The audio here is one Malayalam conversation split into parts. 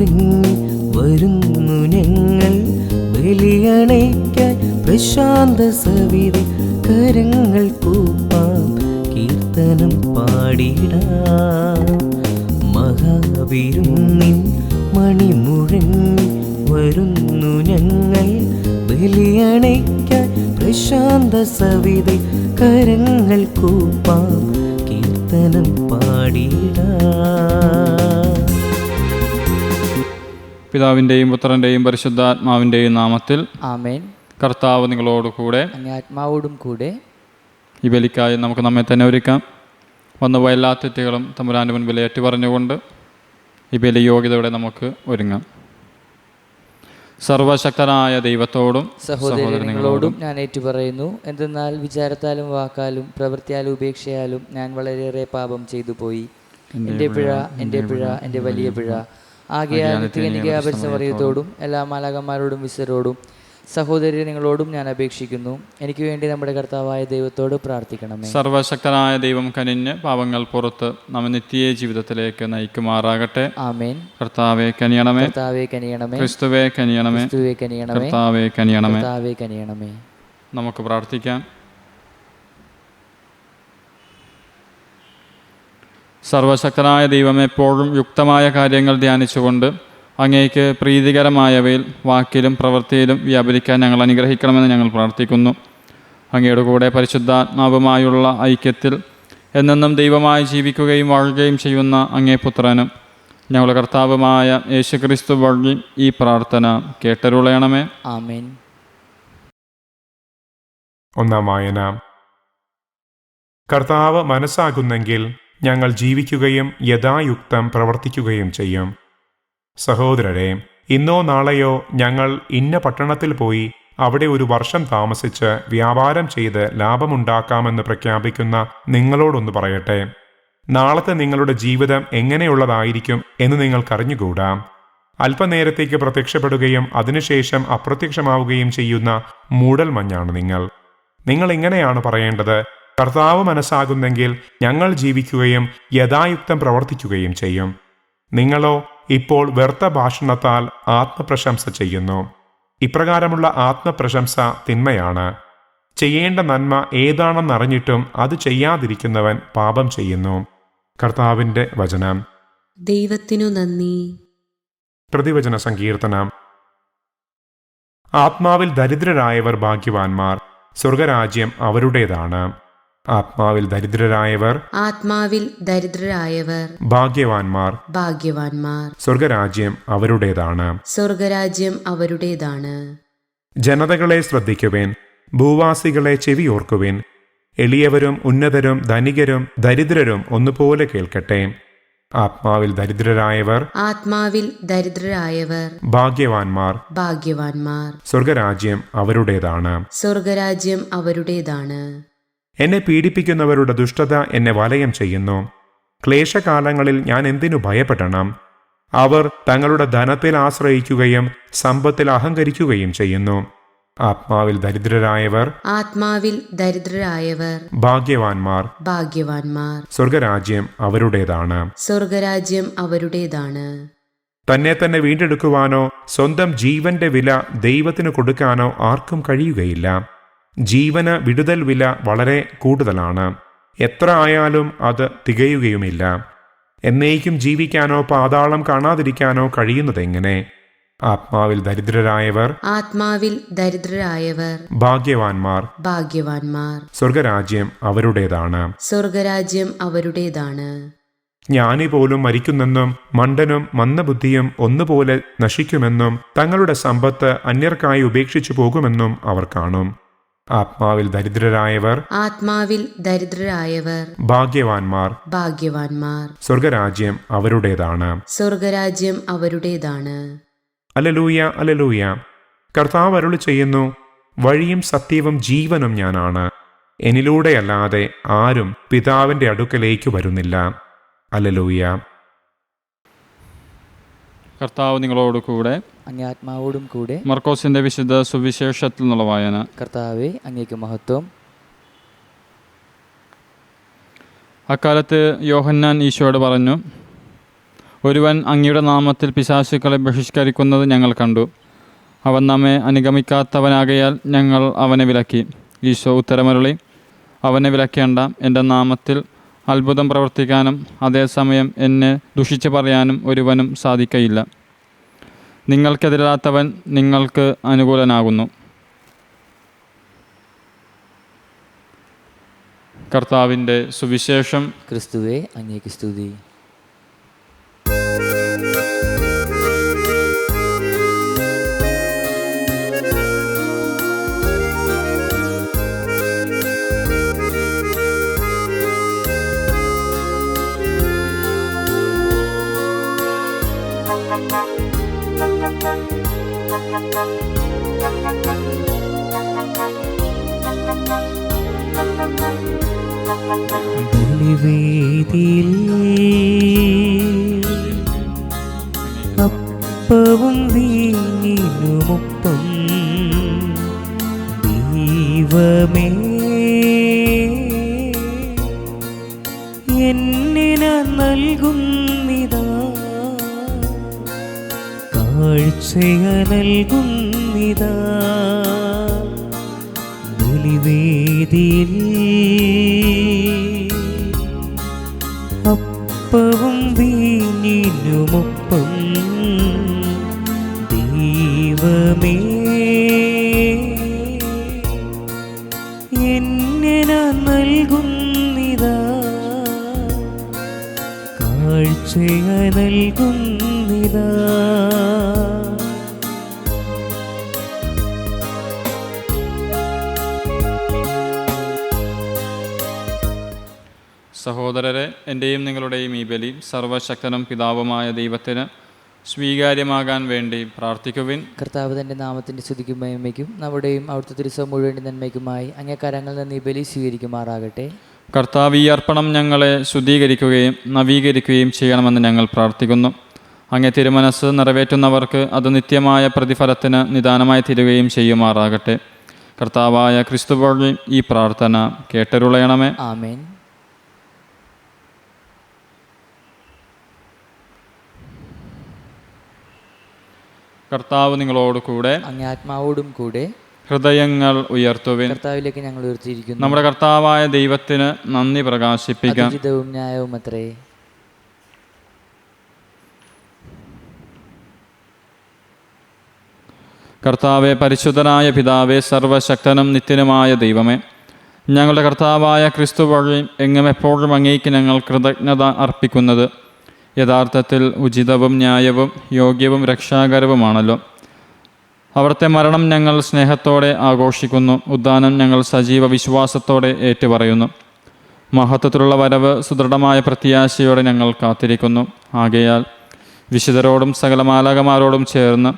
മണിമുഴങ്ങി വരുന്നു ഞങ്ങൾ ബലിയണയ്ക്കാൻ പ്രശാന്ത സവിധി കരങ്ങൾ കൂപ്പാം കീർത്തനം പാടിടാം. മഹാവിരുന്നിൻ മണിമുഴങ്ങി വരുന്നു ഞങ്ങൾ ബലിയണയ്ക്കാൻ പ്രശാന്ത സവിധി കരങ്ങൾ കൂപ്പാം കീർത്തനം പാടിടാം. പിതാവിൻ്റെയും പുത്രൻ്റെയും പരിശുദ്ധാത്മാവിൻ്റെയും നാമത്തിൽ ആമേൻ. കർത്താവ് നിങ്ങളോടുകൂടെ അങ്ങേ ആത്മാവോടും കൂടെ. ഈ ബലിക്കായി നമുക്ക് നമ്മെ തന്നെ ഒരുക്കാം. വന്നുപോയ എല്ലാ തെറ്റുകളും തമ്പുരാൻ്റെ മുൻപിൽ ഏറ്റുപറഞ്ഞുകൊണ്ട് ഈ ബലി യോഗ്യതയോടെ നമുക്ക് ഒരുങ്ങാം. സർവശക്തനായ ദൈവത്തോടും സഹോദരങ്ങളോടും ഞാൻ ഏറ്റുപറയുന്നു. എന്തെന്നാൽ വിചാരത്താലും വാക്കാലും പ്രവൃത്തിയാലും ഉപേക്ഷയാലും ഞാൻ വളരെയേറെ പാപം ചെയ്തു പോയി. എൻ്റെ പിഴ, എൻ്റെ പിഴ, എൻ്റെ വലിയ പിഴ. ആകയാൽ നിത്യകന്യകാപരിസമറിയത്തോടും എല്ലാ മാലാഖമാരോടും വിശുദ്ധരോടും സഹോദരി നിങ്ങളോടും ഞാൻ അപേക്ഷിക്കുന്നു. എനിക്ക് വേണ്ടി നമ്മുടെ കർത്താവായ ദൈവത്തോട് പ്രാർത്ഥിക്കണമേ. സർവശക്തനായ ദൈവം കനിഞ്ഞ് പാപങ്ങൾ പുറത്ത് നമ്മെ നിത്യ ജീവിതത്തിലേക്ക് നയിക്കുമാറാകട്ടെ. ആമേൻ. കർത്താവേ കനിയണമേ, കർത്താവേ കനിയണമേ, ക്രിസ്തുവേ കനിയണമേ, ക്രിസ്തുവേ കനിയണമേ, കർത്താവേ കനിയണമേ. കർത്താവേ കനിയണമേ. നമുക്ക് പ്രാർത്ഥിക്കാം. സർവശക്തനായ ദൈവം എപ്പോഴും യുക്തമായ കാര്യങ്ങൾ ധ്യാനിച്ചുകൊണ്ട് അങ്ങേക്ക് പ്രീതികരമായവയിൽ വാക്കിലും പ്രവൃത്തിയിലും വ്യാപരിക്കാൻ ഞങ്ങൾ അനുഗ്രഹിക്കണമെന്ന് ഞങ്ങൾ പ്രാർത്ഥിക്കുന്നു. അങ്ങയുടെ കൂടെ പരിശുദ്ധാത്മാവുമായുള്ള ഐക്യത്തിൽ എന്നെന്നും ദൈവമായി ജീവിക്കുകയും വാഴുകയും ചെയ്യുന്ന അങ്ങേ പുത്രനും ഞങ്ങളുടെ കർത്താവുമായ യേശുക്രിസ്തു വഴി ഈ പ്രാർത്ഥന കേട്ടരുളയണമേ. ആമേൻ. ഒന്നാം വായന. കർത്താവ് മനസ്സാകുന്നെങ്കിൽ ഞങ്ങൾ ജീവിക്കുകയും യഥായുക്തം പ്രവർത്തിക്കുകയും ചെയ്യും. സഹോദരരെ, ഇന്നോ നാളെയോ ഞങ്ങൾ ഇന്ന പട്ടണത്തിൽ പോയി അവിടെ ഒരു വർഷം താമസിച്ച് വ്യാപാരം ചെയ്ത് ലാഭമുണ്ടാക്കാമെന്ന് പ്രഖ്യാപിക്കുന്ന നിങ്ങളോടൊന്ന് പറയട്ടെ. നാളത്തെ നിങ്ങളുടെ ജീവിതം എങ്ങനെയുള്ളതായിരിക്കും എന്ന് നിങ്ങൾക്കറിഞ്ഞുകൂടാ. അല്പനേരത്തേക്ക് പ്രത്യക്ഷപ്പെടുകയും അതിനുശേഷം അപ്രത്യക്ഷമാവുകയും ചെയ്യുന്ന മൂടൽമഞ്ഞാണ് നിങ്ങൾ. നിങ്ങൾ ഇങ്ങനെയാണ് പറയേണ്ടത്: കർത്താവ് മനസ്സാകുന്നെങ്കിൽ ഞങ്ങൾ ജീവിക്കുകയും യഥായുക്തം പ്രവർത്തിക്കുകയും ചെയ്യും. നിങ്ങളോ ഇപ്പോൾ വ്യർത്ഥ ഭാഷണത്താൽ ആത്മപ്രശംസ ചെയ്യുന്നു. ഇപ്രകാരമുള്ള ആത്മപ്രശംസ തിന്മയാണ്. ചെയ്യേണ്ട നന്മ ഏതാണെന്നറിഞ്ഞിട്ടും അത് ചെയ്യാതിരിക്കുന്നവൻ പാപം ചെയ്യുന്നു. കർത്താവിൻ്റെ വചനം. ദൈവത്തിനു നന്ദി. പ്രതിവചന സങ്കീർത്തനം. ആത്മാവിൽ ദരിദ്രരായവർ ഭാഗ്യവാന്മാർ, സ്വർഗരാജ്യം അവരുടേതാണ്. ആത്മാവിൽ ദരിദ്രരായവർ ഭാഗ്യവാന്മാർ, സ്വർഗരാജ്യം അവരുടേതാണ്. ജനതകളെ ശ്രദ്ധിക്കുവിൻ, ഭൂവാസികളെ ചെവിയോർക്കുവിൻ. എളിയവരും ഉന്നതരും ധനികരും ദരിദ്രരും ഒന്നുപോലെ കേൾക്കട്ടെ. ആത്മാവിൽ ദരിദ്രരായവർ ഭാഗ്യവാന്മാർ, സ്വർഗരാജ്യം അവരുടേതാണ്. എന്നെ പീഡിപ്പിക്കുന്നവരുടെ ദുഷ്ടത എന്നെ വലയം ചെയ്യുന്നു. ക്ലേശകാലങ്ങളിൽ ഞാൻ എന്തിനു ഭയപ്പെടണം? അവർ തങ്ങളുടെ ധനത്തിൽ ആശ്രയിക്കുകയും സമ്പത്തിൽ അഹങ്കരിക്കുകയും ചെയ്യുന്നു. ആത്മാവിൽ ദരിദ്രരായവർ ഭാഗ്യവാന്മാർ, സ്വർഗരാജ്യം അവരുടേതാണ്. തന്നെ തന്നെ വീണ്ടെടുക്കുവാനോ സ്വന്തം ജീവന്റെ വില ദൈവത്തിന് കൊടുക്കാനോ ആർക്കും കഴിയുകയില്ല. ജീവന് വിടുതൽ വില വളരെ കൂടുതലാണ്. എത്ര ആയാലും അത് തികയുകയുമില്ല. എന്നേക്കും ജീവിക്കാനോ പാതാളം കാണാതിരിക്കാനോ കഴിയുന്നതെങ്ങനെ? ആത്മാവിൽ ദരിദ്രരായവർ ഭാഗ്യവാന്മാർ, സ്വർഗരാജ്യം അവരുടേതാണ്. ജ്ഞാനി പോലും മരിക്കുന്നെന്നും മണ്ടനും മന്ദബുദ്ധിയും ഒന്നുപോലെ നശിക്കുമെന്നും തങ്ങളുടെ സമ്പത്ത് അന്യർക്കായി ഉപേക്ഷിച്ചു പോകുമെന്നും അവർ കാണും. ആത്മാവിൽ ദരിദ്രരായവർ ഭാഗ്യവാന്മാർ, സ്വർഗരാജ്യം അവരുടേതാണ്. Alleluia, alleluia. കർത്താവ് അരുളി ചെയ്യുന്നു: വഴിയും സത്യവും ജീവനും ഞാനാണ്. എന്നിലൂടെയല്ലാതെ ആരും പിതാവിന്റെ അടുക്കലേക്ക് വരുന്നില്ല. അല്ലേലൂയ. കർത്താവ് നിങ്ങളോട് കൂടെ, അങ്ങേ ആത്മാവോടും കൂടെ. മർക്കോസിന്റെ വിശുദ്ധ സുവിശേഷത്തിൽ നിന്നുള്ള വായന. കർത്താവേ, അങ്ങേക്ക് മഹത്വം. അക്കാലത്ത് യോഹന്നാൻ ഈശോയോട് പറഞ്ഞു: ഒരുവൻ അങ്ങയുടെ നാമത്തിൽ പിശാചുക്കളെ ബഹിഷ്കരിക്കുന്നത് ഞങ്ങൾ കണ്ടു. അവൻ നമ്മെ അനുഗമിക്കാത്തവനാകയാൽ ഞങ്ങൾ അവനെ വിലക്കി. ഈശോ ഉത്തരമരുളി, അവനെ വിലക്കേണ്ട. എൻ്റെ നാമത്തിൽ അത്ഭുതം പ്രവർത്തിക്കാനും അതേസമയം എന്നെ ദുഷിച്ചു പറയാനും ഒരുവനും സാധിക്കയില്ല. നിങ്ങൾക്കെതിരാത്തവൻ നിങ്ങൾക്ക് അനുകൂലനാകുന്നു. കർത്താവിൻ്റെ സുവിശേഷം. ക്രിസ്തുവേ, അങ്ങേക്ക് സ്തുതി. ബലിവേദിയിൽ അപ്പവും വീഞ്ഞിനുമൊപ്പം ദൈവമേ എന്നിന നൽകുന്നിതാ, കാഴ്ചയ നൽകുന്നിതാ. ബലിവേദിയിൽ അപ്പവും വീഞ്ഞിനുമൊപ്പം ദൈവമേ എന്നിന നൽകുന്നിതാ, കാഴ്ചയ നൽകുന്നിതാ. സഹോദരരെ, എൻ്റെയും നിങ്ങളുടെയും ഈ ബലി സർവശക്തനും പിതാവുമായ ദൈവത്തിന് സ്വീകാര്യമാകാൻ വേണ്ടി പ്രാർത്ഥിക്കുവിൻ. കർത്താവ് തൻ്റെ നാമത്തിൻ്റെ സ്തുതിക്കും മഹിമയ്ക്കും നമ്മുടെയും അവിടുത്തെ തിരുസഭ മുഴുവൻ നന്മയ്ക്കുമായി അങ്ങേ കരങ്ങളിൽ നിന്ന് ഈ ബലി സ്വീകരിക്കുമാറാകട്ടെ. കർത്താവ്, ഈ അർപ്പണം ഞങ്ങളെ ശുദ്ധീകരിക്കുകയും നവീകരിക്കുകയും ചെയ്യണമെന്ന് ഞങ്ങൾ പ്രാർത്ഥിക്കുന്നു. അങ്ങേ തിരുമനസ് നിറവേറ്റുന്നവർക്ക് അത് നിത്യമായ പ്രതിഫലത്തിന് നിദാനമായി തീരുകയും ചെയ്യുമാറാകട്ടെ. കർത്താവായ ക്രിസ്തു വഴി ഈ പ്രാർത്ഥന കേട്ടരുളയണമേ. ആമേൻ. കർത്താവ് നിങ്ങളോട് കൂടെ, അങ്ങേ ആത്മാവോടും കൂടെ. ഹൃദയങ്ങൾ ഉയർത്തുവിൻ. കർത്താവിലേക്ക് ഞങ്ങൾ ഉയർത്തിയിരിക്കുന്നു. നമ്മുടെ കർത്താവായ ദൈവത്തിന് നന്ദി പ്രകാശിപ്പിക്കാം. ഉചിതവും ന്യായവും അത്രേ. കർത്താവെ, പരിശുദ്ധനായ പിതാവേ, സർവശക്തനും നിത്യനുമായ ദൈവമേ, ഞങ്ങളുടെ കർത്താവായ ക്രിസ്തു വഴി എങ്ങും എപ്പോഴും അങ്ങേക്ക് ഞങ്ങൾ കൃതജ്ഞത അർപ്പിക്കുന്നത് യഥാർത്ഥത്തിൽ ഉചിതവും ന്യായവും യോഗ്യവും രക്ഷാകരവുമാണല്ലോ. അവിടുത്തെ മരണം ഞങ്ങൾ സ്നേഹത്തോടെ ആഘോഷിക്കുന്നു. ഉദ്ധാനം ഞങ്ങൾ സജീവ വിശ്വാസത്തോടെ ഏറ്റുപറയുന്നു. മഹത്വത്തിലുള്ള വരവ് സുദൃഢമായ പ്രത്യാശയോടെ ഞങ്ങൾ കാത്തിരിക്കുന്നു. ആകയാൽ വിശുദ്ധരോടും സകല മാലാഖമാരോടും ചേർന്ന്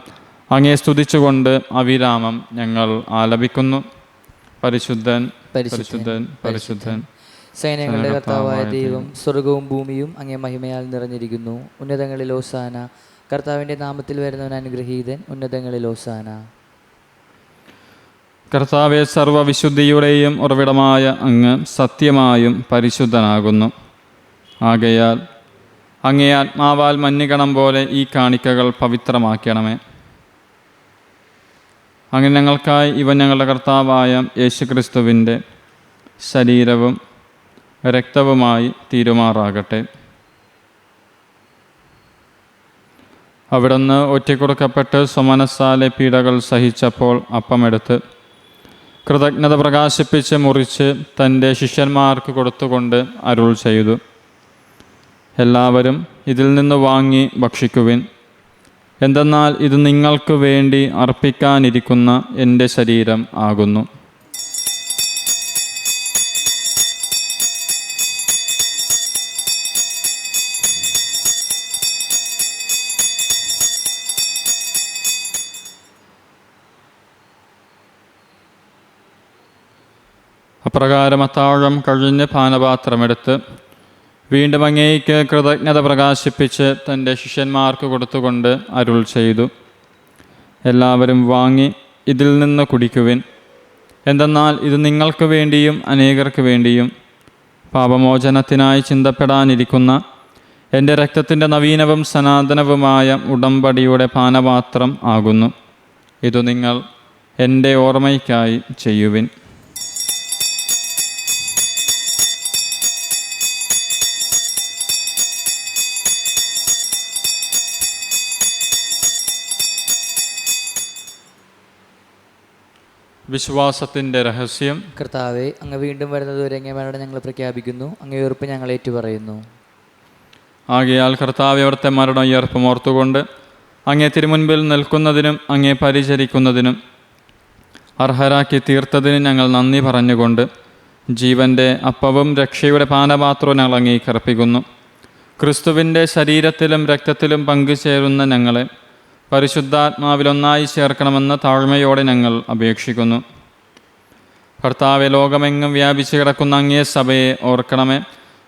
അങ്ങേ സ്തുതിച്ചുകൊണ്ട് അവിരാമം ഞങ്ങൾ ആലപിക്കുന്നു. പരിശുദ്ധൻ, പരിശുദ്ധൻ, പരിശുദ്ധൻ, സൈന്യങ്ങളുടെ കർത്താവായ ദൈവം, സ്വർഗവും ഭൂമിയും അങ്ങേ മഹിമയാൽ നിറഞ്ഞിരിക്കുന്നു. ഉന്നതങ്ങളിൽ ഓസാന. കർത്താവിൻ്റെ നാമത്തിൽ വരുന്നവൻ അനുഗ്രഹീതൻ. ഉന്നതങ്ങളിൽ ഓസാന. കർത്താവെ, സർവ്വവിശുദ്ധിയുടെയും ഉറവിടമായ അങ്ങ് സത്യമായും പരിശുദ്ധനാകുന്നു. ആകയാൽ അങ്ങേ ആത്മാവാൽ മഞ്ഞുകണം പോലെ ഈ കാണിക്കകൾ പവിത്രമാക്കണമേ. അങ്ങനെ ഞങ്ങൾക്കായി ഇവ ഞങ്ങളുടെ കർത്താവായ യേശുക്രിസ്തുവിൻ്റെ ശരീരവും രക്തവുമായി തീരുമാറാകട്ടെ. അവിടുന്ന് ഒറ്റക്കൊടുക്കപ്പെട്ട് സ്വമനസ്സാലെ പീഡകൾ സഹിച്ചപ്പോൾ അപ്പമെടുത്ത് കൃതജ്ഞത പ്രകാശിപ്പിച്ച് മുറിച്ച് തൻ്റെ ശിഷ്യന്മാർക്ക് കൊടുത്തുകൊണ്ട് അരുൾ ചെയ്തു, എല്ലാവരും ഇതിൽ നിന്ന് വാങ്ങി ഭക്ഷിക്കുവിൻ. എന്തെന്നാൽ ഇത് നിങ്ങൾക്ക് വേണ്ടി അർപ്പിക്കാനിരിക്കുന്ന എൻ്റെ ശരീരം ആകുന്നു. അപ്രകാരം അത്താഴം കഴിഞ്ഞ് പാനപാത്രമെടുത്ത് വീണ്ടും അങ്ങേയ്ക്ക് കൃതജ്ഞത പ്രകാശിപ്പിച്ച് തൻ്റെ ശിഷ്യന്മാർക്ക് കൊടുത്തുകൊണ്ട് അരുൾ ചെയ്തു, എല്ലാവരും വാങ്ങി ഇതിൽ നിന്ന് കുടിക്കുവിൻ. എന്തെന്നാൽ ഇത് നിങ്ങൾക്ക് വേണ്ടിയും അനേകർക്ക് വേണ്ടിയും പാപമോചനത്തിനായി ചിന്തപ്പെടാനിരിക്കുന്ന എൻ്റെ രക്തത്തിൻ്റെ നവീനവും സനാതനവുമായ ഉടമ്പടിയുടെ പാനപാത്രം ആകുന്നു. ഇതു നിങ്ങൾ എൻ്റെ ഓർമ്മയ്ക്കായി ചെയ്യുവിൻ. വിശ്വാസത്തിൻ്റെ രഹസ്യം. കർത്താവെ, അങ്ങ് വീണ്ടും വരുന്നതുവരെ അങ്ങേ മരണം ഞങ്ങൾ പ്രഖ്യാപിക്കുന്നു. അങ്ങേ ഉറപ്പ് ഞങ്ങൾ ഏറ്റുപറയുന്നു. ആകയാൽ കർത്താവെ, അവിടുത്തെ മരണം ഉയർപ്പും ഓർത്തുകൊണ്ട് അങ്ങേ തിരുമുൻപിൽ നിൽക്കുന്നതിനും അങ്ങേ പരിചരിക്കുന്നതിനും അർഹരാക്കി തീർത്തതിന് ഞങ്ങൾ നന്ദി പറഞ്ഞുകൊണ്ട് ജീവൻ്റെ അപ്പവും രക്ഷയുടെ പാനപാത്രവും ഞങ്ങൾ അങ്ങേക്ക് അർപ്പിക്കുന്നു. ക്രിസ്തുവിൻ്റെ ശരീരത്തിലും രക്തത്തിലും പങ്കുചേരുന്ന ഞങ്ങളെ പരിശുദ്ധാത്മാവിലൊന്നായി ചേർക്കണമെന്ന് താഴ്മയോടെ ഞങ്ങൾ അപേക്ഷിക്കുന്നു. കർത്താവെ, ലോകമെങ്ങും വ്യാപിച്ചു കിടക്കുന്ന അങ്ങേ സഭയെ ഓർക്കണമേ.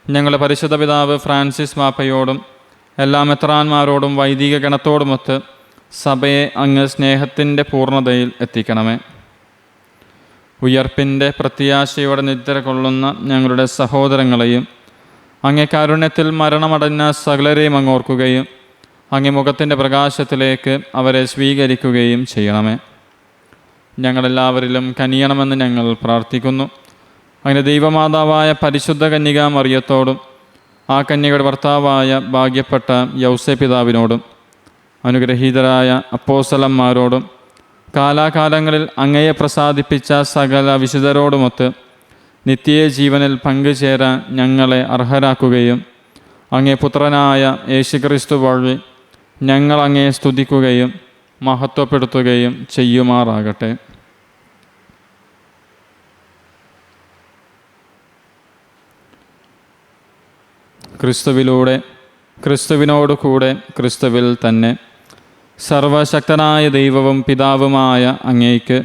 ഞങ്ങളുടെ പരിശുദ്ധ പിതാവ് ഫ്രാൻസിസ് മാപ്പയോടും എല്ലാ മെത്രാന്മാരോടും വൈദിക ഗണത്തോടുമൊത്ത് സഭയെ അങ്ങ് സ്നേഹത്തിൻ്റെ പൂർണ്ണതയിൽ എത്തിക്കണമേ. ഉയർപ്പിൻ്റെ പ്രത്യാശയോടെ നിദ്ര കൊള്ളുന്ന ഞങ്ങളുടെ സഹോദരങ്ങളെയും അങ്ങേ കാരുണ്യത്തിൽ മരണമടഞ്ഞ സകലരെയും അങ്ങ് ഓർക്കുകയും അങ്ങേ മുഖത്തിൻ്റെ പ്രകാശത്തിലേക്ക് അവരെ സ്വീകരിക്കുകയും ചെയ്യണമേ. ഞങ്ങളെല്ലാവരിലും കനിയണമെന്ന് ഞങ്ങൾ പ്രാർത്ഥിക്കുന്നു. അങ്ങനെ ദൈവമാതാവായ പരിശുദ്ധ കന്യകാ മറിയത്തോടും ആ കന്യകയുടെ ഭർത്താവായ ഭാഗ്യപ്പെട്ട യൗസേ പിതാവിനോടും അനുഗ്രഹീതരായ അപ്പോസ്തലന്മാരോടും കാലാകാലങ്ങളിൽ അങ്ങയെ പ്രസാദിപ്പിച്ച സകല വിശുദ്ധരോടുമൊത്ത് നിത്യജീവനിൽ പങ്കുചേരാൻ ഞങ്ങളെ അർഹരാക്കുകയും അങ്ങേ പുത്രനായ യേശുക്രിസ്തു വഴി ഞങ്ങൾ അങ്ങയെ സ്തുതിക്കുകയും മഹത്വപ്പെടുത്തുകയും ചെയ്യുമാറാകട്ടെ. ക്രിസ്തുവിലൂടെ, ക്രിസ്തുവിനോട് കൂടെ, ക്രിസ്തുവിൽ തന്നെ സർവശക്തനായ ദൈവവും പിതാവുമായ അങ്ങേക്ക്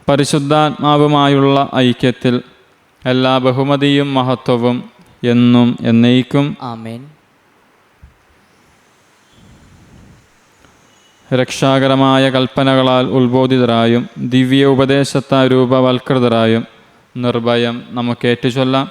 പരിശുദ്ധാത്മാവുമായുള്ള ഐക്യത്തിൽ എല്ലാ ബഹുമതിയും മഹത്വവും എന്നും എന്നേക്കും ആമേൻ. രക്ഷാകരമായ കൽപ്പനകളാൽ ഉത്ബോധിതരായും ദിവ്യ ഉപദേശത്താൽ രൂപവൽകൃതരായും നിർഭയം നമുക്ക് ഏറ്റുചൊല്ലാം.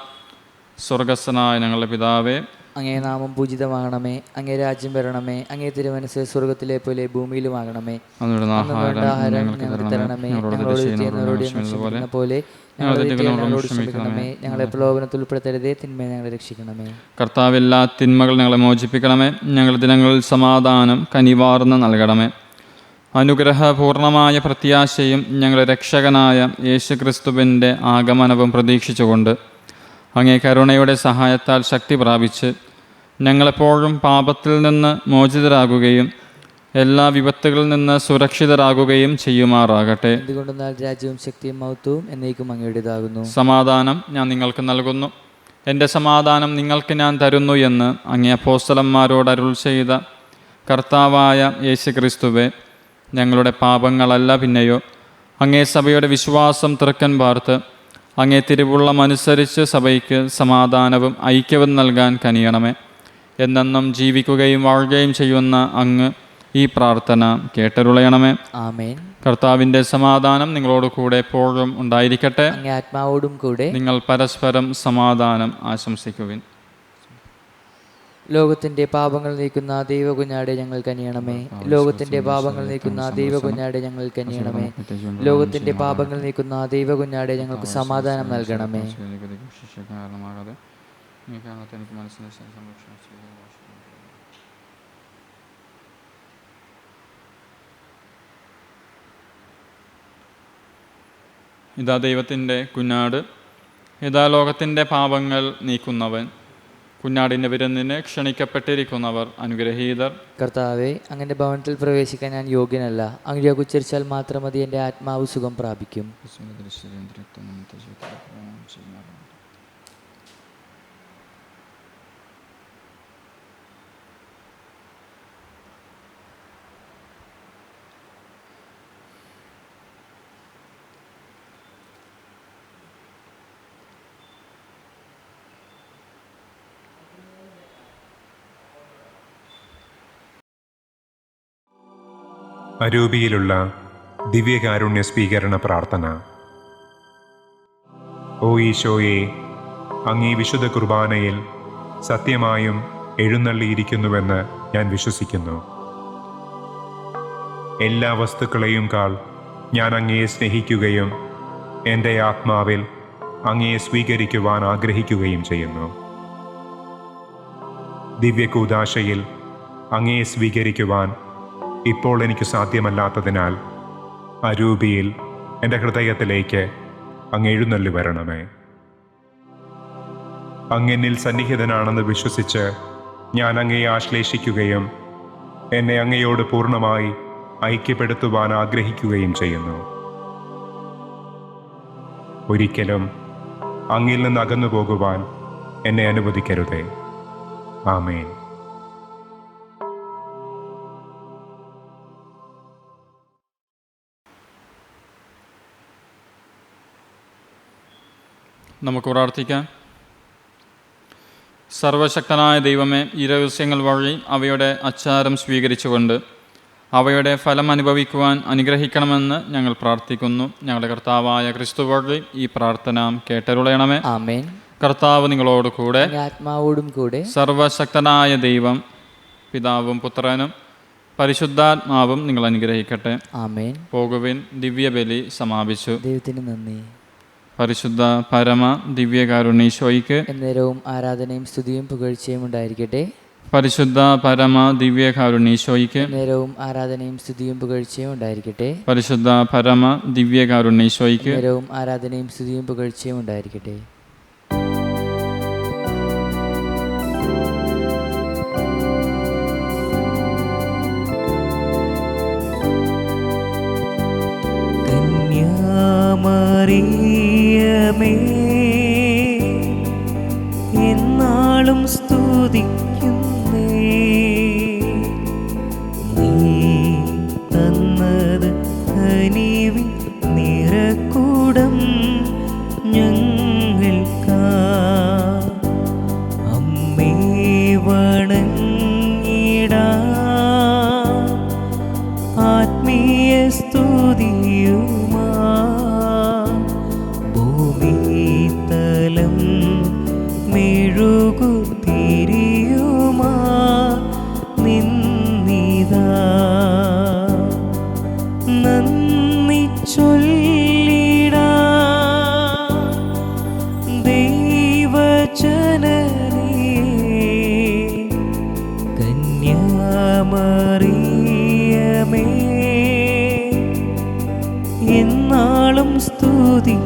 സ്വർഗസ്ഥനായ ഞങ്ങളുടെ പിതാവേ, അങ്ങേ നാമം പൂജിതമാകണമേ. അങ്ങേ രാജ്യം വരണമേ. അങ്ങേ തിരുമനസ്സ് സ്വർഗത്തിലെ പോലെ ഭൂമിയിലുമാകണമേ. അന്ന് ആഹാരം ഞങ്ങൾക്ക് തരണമേ. ഞങ്ങളോട് ചെയ്യുന്നവരോട് ക്ഷമിക്കുന്ന പോലെ ഞങ്ങളോട് ക്ഷമിക്കണമേ. ഞങ്ങളെ പ്രലോഭനത്തിൽ ഉൾപ്പെടുത്തരുതേ, തിന്മയെ ഞങ്ങളെ രക്ഷിക്കണമേ. കർത്താവ്, എല്ലാ തിന്മകൾ ഞങ്ങളെ മോചിപ്പിക്കണമേ. ഞങ്ങളുടെ ദിനങ്ങളിൽ സമാധാനം കനിവാർന്ന് നൽകണമേ. അനുഗ്രഹപൂർണമായ പ്രത്യാശയും ഞങ്ങളുടെ രക്ഷകനായ യേശുക്രിസ്തുവിൻ്റെ ആഗമനവും പ്രതീക്ഷിച്ചുകൊണ്ട് അങ്ങേ കരുണയുടെ സഹായത്താൽ ശക്തി പ്രാപിച്ച് ഞങ്ങളെപ്പോഴും പാപത്തിൽ നിന്ന് മോചിതരാകുകയും എല്ലാ വിപത്തുകളിൽ നിന്ന് സുരക്ഷിതരാകുകയും ചെയ്യുമാറാകട്ടെ. എന്തുകൊണ്ടെന്നാൽ രാജ്യവും ശക്തിയും മഹത്വവും എന്നേക്കും അങ്ങയുടേതാകുന്നു. സമാധാനം ഞാൻ നിങ്ങൾക്ക് നൽകുന്നു, എൻ്റെ സമാധാനം നിങ്ങൾക്ക് ഞാൻ തരുന്നു എന്ന് അങ്ങേ അപ്പോസ്തലന്മാരോട് അരുൾ ചെയ്ത കർത്താവായ യേശുക്രിസ്തുവേ, ഞങ്ങളുടെ പാപങ്ങളല്ല പിന്നെയോ അങ്ങേ സഭയുടെ വിശ്വാസം തൃക്കൻ പാർത്ത് അങ്ങേ തിരുവുള്ളമനുസരിച്ച് സഭയ്ക്ക് സമാധാനവും ഐക്യവും നൽകാൻ കനിയണമേ. എന്നെന്നും ജീവിക്കുകയും വാഴുകയും ചെയ്യുന്ന അങ്ങ് ഈ പ്രാർത്ഥന കേട്ടരുളയണമേ. ആമേൻ. കർത്താവിൻ്റെ സമാധാനം നിങ്ങളോട് കൂടെ എപ്പോഴും ഉണ്ടായിരിക്കട്ടെ. അങ്ങേ ആത്മാവോടും കൂടെ. നിങ്ങൾ പരസ്പരം സമാധാനം ആശംസിക്കുവിൻ. ലോകത്തിന്റെ പാപങ്ങൾ നീക്കുന്ന ദൈവകുഞ്ഞാടെ ഞങ്ങൾ കനിയണമേ. ലോകത്തിന്റെ പാപങ്ങൾ നീക്കുന്ന ദൈവകുഞ്ഞാടെ ഞങ്ങൾ കനിയണമേ. ലോകത്തിന്റെ പാപങ്ങൾ നീക്കുന്ന ദൈവകുഞ്ഞാടെ ഞങ്ങൾക്ക് സമാധാനം നൽകണമേ. ഇതാ ദൈവത്തിൻ്റെ കുഞ്ഞാട്, ഇതാ ലോകത്തിൻ്റെ പാപങ്ങൾ നീക്കുന്നവൻ. കുഞ്ഞാടിൻ്റെ വിരുന്നിന് ക്ഷണിക്കപ്പെട്ടിരിക്കുന്നവർ അനുഗ്രഹീതർ. കർത്താവെ, അങ്ങന്റെ ഭവനത്തിൽ പ്രവേശിക്കാൻ ഞാൻ യോഗ്യനല്ല. അങ്ങ് ഉച്ചരിച്ചാൽ മാത്രം മതി, എൻ്റെ ആത്മാവ് സുഖം പ്രാപിക്കും. അരൂപിയിലുള്ള ദിവ്യകാരുണ്യ സ്വീകരണ പ്രാർത്ഥന. ഓ ഈശോയെ, അങ്ങീ വിശുദ്ധ കുർബാനയിൽ സത്യമായും എഴുന്നള്ളിയിരിക്കുന്നുവെന്ന് ഞാൻ വിശ്വസിക്കുന്നു. എല്ലാ വസ്തുക്കളെയും കാൾ ഞാൻ അങ്ങയെ സ്നേഹിക്കുകയും എൻ്റെ ആത്മാവിൽ അങ്ങയെ സ്വീകരിക്കുവാൻ ആഗ്രഹിക്കുകയും ചെയ്യുന്നു. ദിവ്യകൂദാശയിൽ അങ്ങയെ സ്വീകരിക്കുവാൻ ഇപ്പോൾ എനിക്ക് സാധ്യമല്ലാത്തതിനാൽ അരൂപിയിൽ എൻ്റെ ഹൃദയത്തിലേക്ക് അങ്ങ് എഴുന്നള്ളി വരണമേ. അങ്ങെന്നിൽ സന്നിഹിതനാണെന്ന് വിശ്വസിച്ച് ഞാൻ അങ്ങയെ ആശ്ലേഷിക്കുകയും എന്നെ അങ്ങയോട് പൂർണ്ണമായി ഐക്യപ്പെടുത്തുവാൻ ആഗ്രഹിക്കുകയും ചെയ്യുന്നു. ഒരിക്കലും അങ്ങിൽ നിന്ന് അകന്നു പോകുവാൻ എന്നെ അനുവദിക്കരുതേ. ആമേൻ. നമുക്ക് പ്രാർത്ഥിക്കാം. സർവശക്തനായ ദൈവമേ, ഈ രഹസ്യങ്ങൾ വഴി അവയുടെ അച്ചാരം സ്വീകരിച്ചുകൊണ്ട് അവയുടെ ഫലം അനുഭവിക്കുവാൻ അനുഗ്രഹിക്കണമെന്ന് ഞങ്ങൾ പ്രാർത്ഥിക്കുന്നു. ഞങ്ങളുടെ കർത്താവായ ക്രിസ്തു വഴി ഈ പ്രാർത്ഥന കേട്ടരുളയണമേ. ആമേൻ. കർത്താവ് നിങ്ങളോട് കൂടെ, ആത്മാവോടും കൂടെ. സർവശക്തനായ ദൈവം പിതാവും പുത്രനും പരിശുദ്ധാത്മാവും നിങ്ങൾ അനുഗ്രഹിക്കട്ടെ. ആമേൻ. പോകുവിൻ. ദിവ്യബലി സമാപിച്ചു. ദൈവത്തിന് നന്ദി. പരിശുദ്ധ പരമ ദിവ്യകാരുണ്യീശോയ്ക്ക് എന്നേരവും ആരാധനയും സ്തുതിയും പുകഴ്ചയും ഉണ്ടായിരിക്കട്ടെ. പരിശുദ്ധ പരമ ദിവ്യകാരുണ്യീശോയ്ക്ക് എന്നേരവും ആരാധനയും സ്തുതിയും പുകഴ്ചയും ഉണ്ടായിരിക്കട്ടെ. പരിശുദ്ധ പരമ ദിവ്യകാരുണ്യീശോയ്ക്ക് എന്നേരവും ആരാധനയും സ്തുതിയും പുകഴ്ചയും ഉണ്ടായിരിക്കട്ടെ. മറിയമേ, എന്നാളും സ്തുതിക്കുന്നേ. നീ തന്നത് കനിവിൻ നിറകൂടം ഞങ്ങൾക്കാ. അമ്മേ വണങ്ങിടാം ആത്മീയ സ്തുതിയുമാ. ഭൂമിതലം മെഴുകുതിരിയുമാ നിന്നിതാ. നന്ദി ചൊല്ലിടാം ദൈവജനനിയേ. കന്യാമറിയമേ, എന്നാളും സ്തുതി